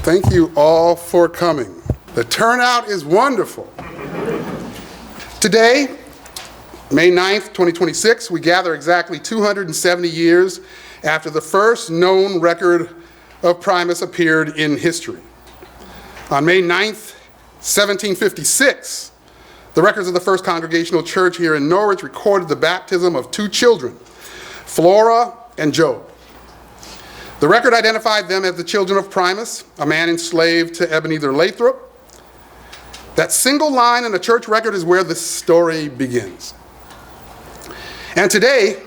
Thank you all for coming. The turnout is wonderful. Today, May 9th, 2026, we gather exactly 270 years after the first known record of Primus appeared in history. On May 9th, 1756, the records of the First Congregational Church here in Norwich recorded the baptism of two children, Flora and Job. The record identified them as the children of Primus, a man enslaved to Ebenezer Lathrop. That single line in the church record is where the story begins. And today,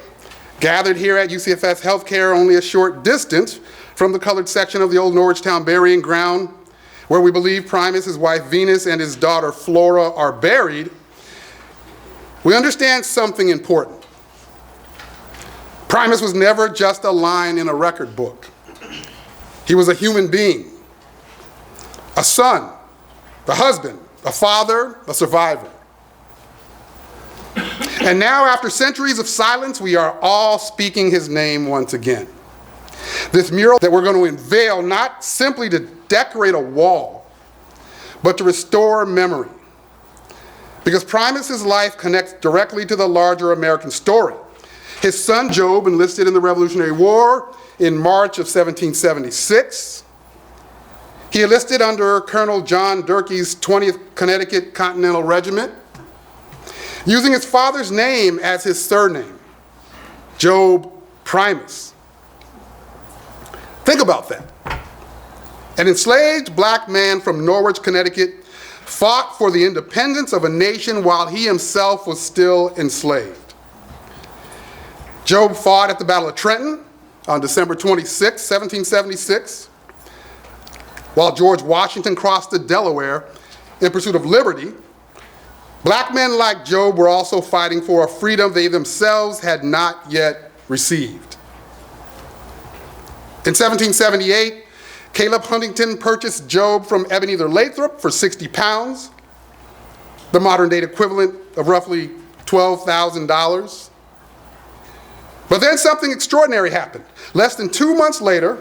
gathered here at UCFS Healthcare, only a short distance from the colored section of the old Norwich Town burying ground, where we believe Primus, his wife Venus, and his daughter Flora are buried, we understand something important. Primus was never just a line in a record book. He was a human being, a son, a husband, a father, a survivor. And now, after centuries of silence, we are all speaking his name once again. This mural that we're going to unveil, not simply to decorate a wall, but to restore memory. Because Primus's life connects directly to the larger American story. His son Job enlisted in the Revolutionary War in March of 1776. He enlisted under Colonel John Durkee's 20th Connecticut Continental Regiment, using his father's name as his surname, Job Primus. Think about that. An enslaved black man from Norwich, Connecticut, fought for the independence of a nation while he himself was still enslaved. Job fought at the Battle of Trenton on December 26, 1776, while George Washington crossed the Delaware in pursuit of liberty. Black men like Job were also fighting for a freedom they themselves had not yet received. In 1778, Caleb Huntington purchased Job from Ebenezer Lathrop for 60 pounds, the modern day equivalent of roughly $12,000. But then something extraordinary happened. Less than 2 months later,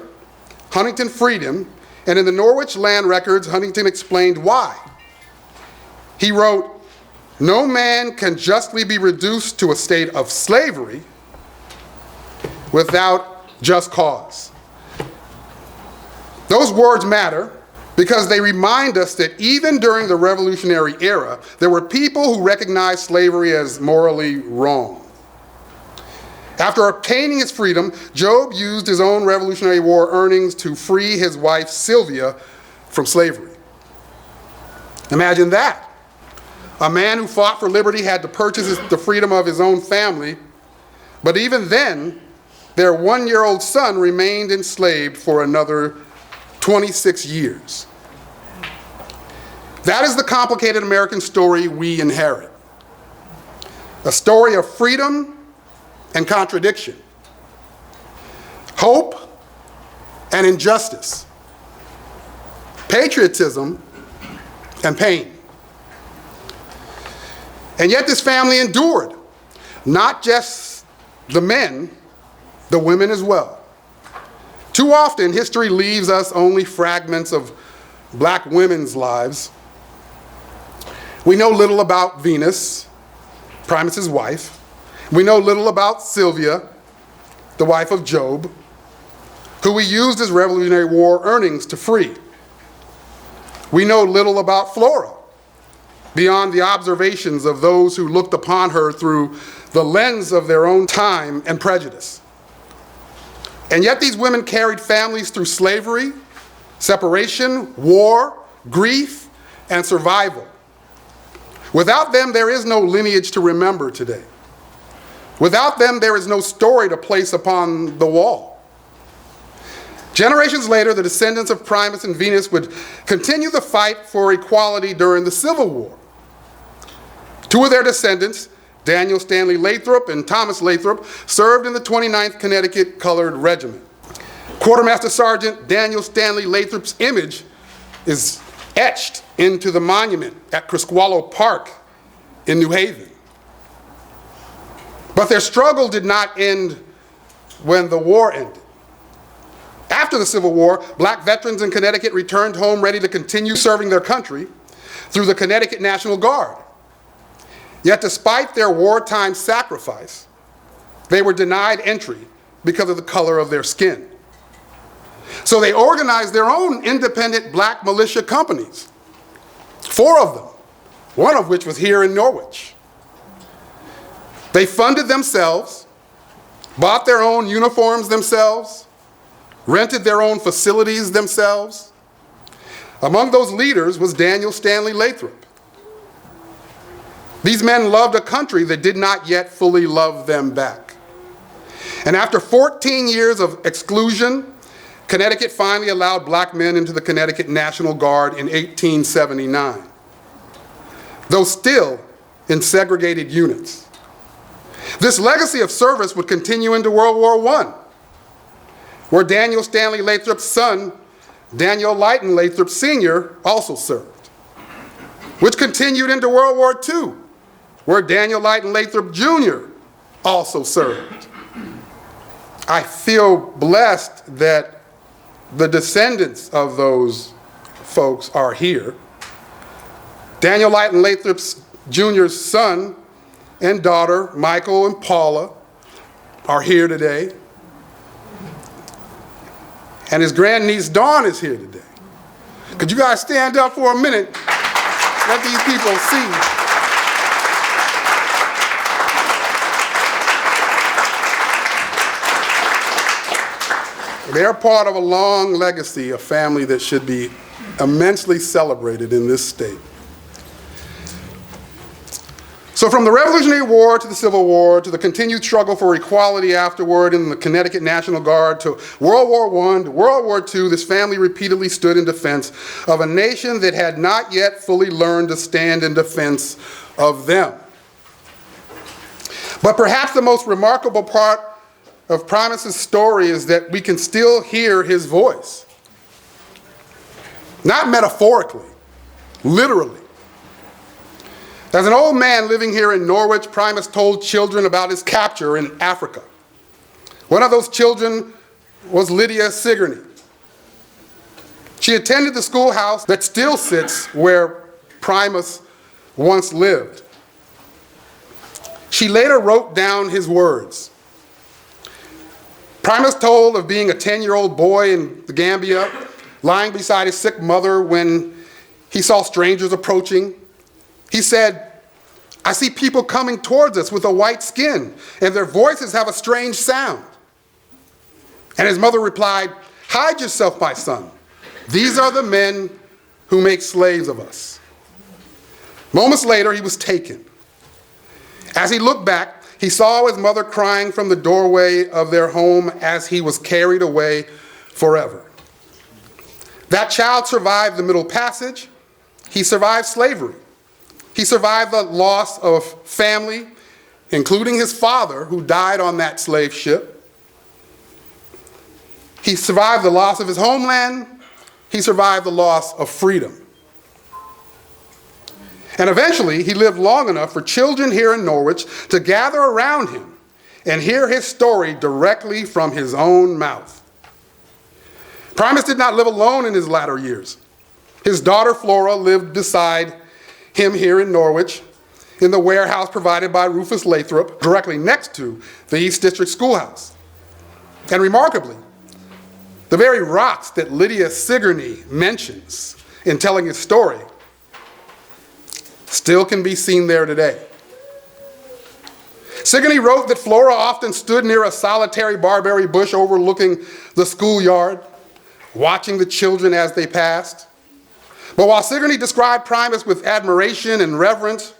Huntington freed him, and in the Norwich land records, Huntington explained why. He wrote, "No man can justly be reduced to a state of slavery without just cause." Those words matter because they remind us that even during the Revolutionary era, there were people who recognized slavery as morally wrong. After obtaining his freedom, Job used his own Revolutionary War earnings to free his wife Sylvia from slavery. Imagine that. A man who fought for liberty had to purchase the freedom of his own family, but even then, their 1-year-old son remained enslaved for another 26 years. That is the complicated American story we inherit. A story of freedom and contradiction, hope and injustice, patriotism and pain. And yet this family endured, not just the men, the women as well. Too often, history leaves us only fragments of black women's lives. We know little about Venus, Primus's wife. We know little about Sylvia, the wife of Job, who we used his Revolutionary War earnings to free. We know little about Flora, beyond the observations of those who looked upon her through the lens of their own time and prejudice. And yet these women carried families through slavery, separation, war, grief, and survival. Without them, there is no lineage to remember today. Without them, there is no story to place upon the wall. Generations later, the descendants of Primus and Venus would continue the fight for equality during the Civil War. Two of their descendants, Daniel Stanley Lathrop and Thomas Lathrop, served in the 29th Connecticut Colored Regiment. Quartermaster Sergeant Daniel Stanley Lathrop's image is etched into the monument at Crisqualo Park in New Haven. But their struggle did not end when the war ended. After the Civil War, black veterans in Connecticut returned home ready to continue serving their country through the Connecticut National Guard. Yet despite their wartime sacrifice, they were denied entry because of the color of their skin. So they organized their own independent black militia companies, 4 of them, one of which was here in Norwich. They funded themselves, bought their own uniforms themselves, rented their own facilities themselves. Among those leaders was Daniel Stanley Lathrop. These men loved a country that did not yet fully love them back. And after 14 years of exclusion, Connecticut finally allowed black men into the Connecticut National Guard in 1879, though still in segregated units. This legacy of service would continue into World War I, where Daniel Stanley Lathrop's son, Daniel Lytton Lathrop Sr., also served, which continued into World War II, where Daniel Lytton Lathrop Jr. also served. I feel blessed that the descendants of those folks are here. Daniel Lytton Lathrop Jr.'s son and daughter, Michael and Paula, are here today. And his grandniece, Dawn, is here today. Could you guys stand up for a minute? Let these people see. They're part of a long legacy, a family that should be immensely celebrated in this state. So from the Revolutionary War to the Civil War to the continued struggle for equality afterward in the Connecticut National Guard to World War I to World War II, this family repeatedly stood in defense of a nation that had not yet fully learned to stand in defense of them. But perhaps the most remarkable part of Primus's story is that we can still hear his voice. Not metaphorically, literally. As an old man living here in Norwich, Primus told children about his capture in Africa. One of those children was Lydia Sigourney. She attended the schoolhouse that still sits where Primus once lived. She later wrote down his words. Primus told of being a 10-year-old boy in the Gambia, lying beside his sick mother when he saw strangers approaching. He said, "I see people coming towards us with a white skin, and their voices have a strange sound." And his mother replied, "Hide yourself, my son. These are the men who make slaves of us." Moments later, he was taken. As he looked back, he saw his mother crying from the doorway of their home as he was carried away forever. That child survived the Middle Passage. He survived slavery. He survived the loss of family, including his father, who died on that slave ship. He survived the loss of his homeland. He survived the loss of freedom. And eventually, he lived long enough for children here in Norwich to gather around him and hear his story directly from his own mouth. Primus did not live alone in his latter years. His daughter Flora lived beside him here in Norwich in the warehouse provided by Rufus Lathrop, directly next to the East District Schoolhouse. And remarkably, the very rocks that Lydia Sigourney mentions in telling his story still can be seen there today. Sigourney wrote that Flora often stood near a solitary barberry bush overlooking the schoolyard, watching the children as they passed. But while Sigourney described Primus with admiration and reverence,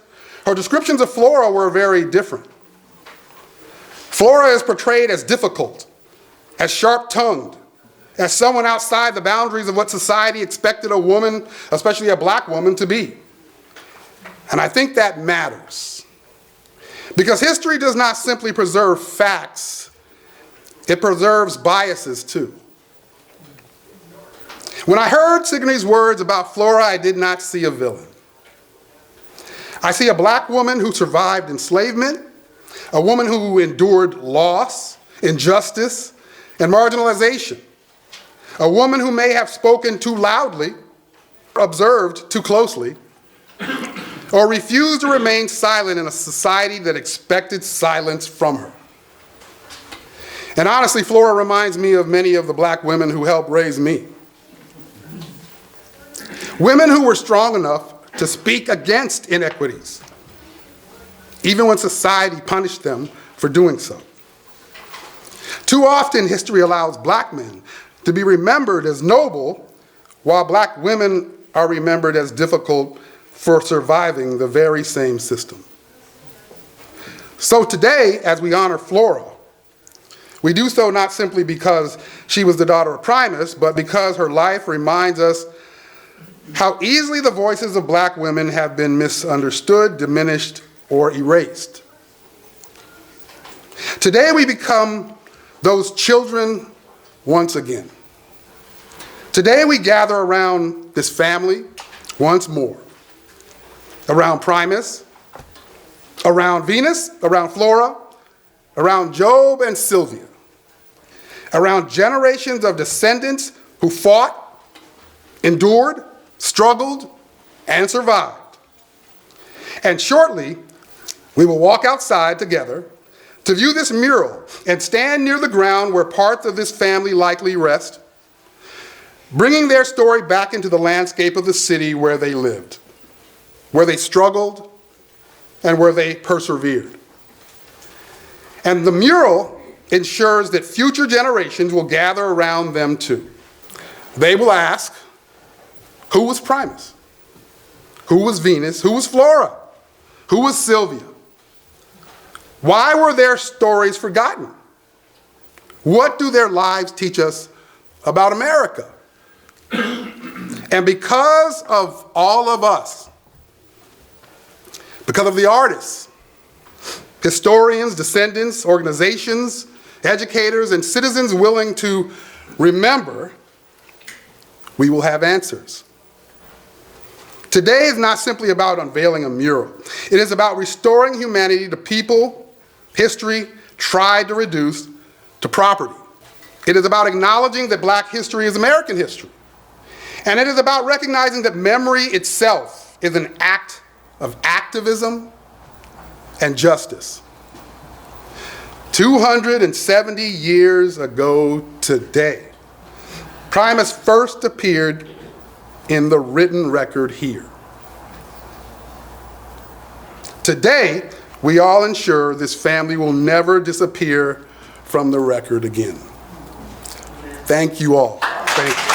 her descriptions of Flora were very different. Flora is portrayed as difficult, as sharp-tongued, as someone outside the boundaries of what society expected a woman, especially a black woman, to be. And I think that matters. Because history does not simply preserve facts, it preserves biases too. When I heard Sigourney's words about Flora, I did not see a villain. I see a black woman who survived enslavement, a woman who endured loss, injustice, and marginalization, A woman who may have spoken too loudly, observed too closely, or refused to remain silent in a society that expected silence from her. And honestly, Flora reminds me of many of the black women who helped raise me. Women who were strong enough to speak against inequities, even when society punished them for doing so. Too often, history allows black men to be remembered as noble, while black women are remembered as difficult for surviving the very same system. So today, as we honor Flora, we do so not simply because she was the daughter of Primus, but because her life reminds us how easily the voices of black women have been misunderstood, diminished, or erased. Today we become those children once again. Today we gather around this family once more. Around Primus, around Venus, around Flora, around Job and Sylvia. Around generations of descendants who fought, endured, struggled, and survived. And shortly, we will walk outside together to view this mural and stand near the ground where parts of this family likely rest, bringing their story back into the landscape of the city where they lived, where they struggled, and where they persevered. And the mural ensures that future generations will gather around them too. They will ask, who was Primus? Who was Venus? Who was Flora? Who was Sylvia? Why were their stories forgotten? What do their lives teach us about America? And because of all of us, because of the artists, historians, descendants, organizations, educators, and citizens willing to remember, we will have answers. Today is not simply about unveiling a mural. It is about restoring humanity to people history tried to reduce to property. It is about acknowledging that black history is American history. And it is about recognizing that memory itself is an act of activism and justice. 270 years ago today, Primus first appeared in the written record here. Today, we all ensure this family will never disappear from the record again. Thank you all. Thank you.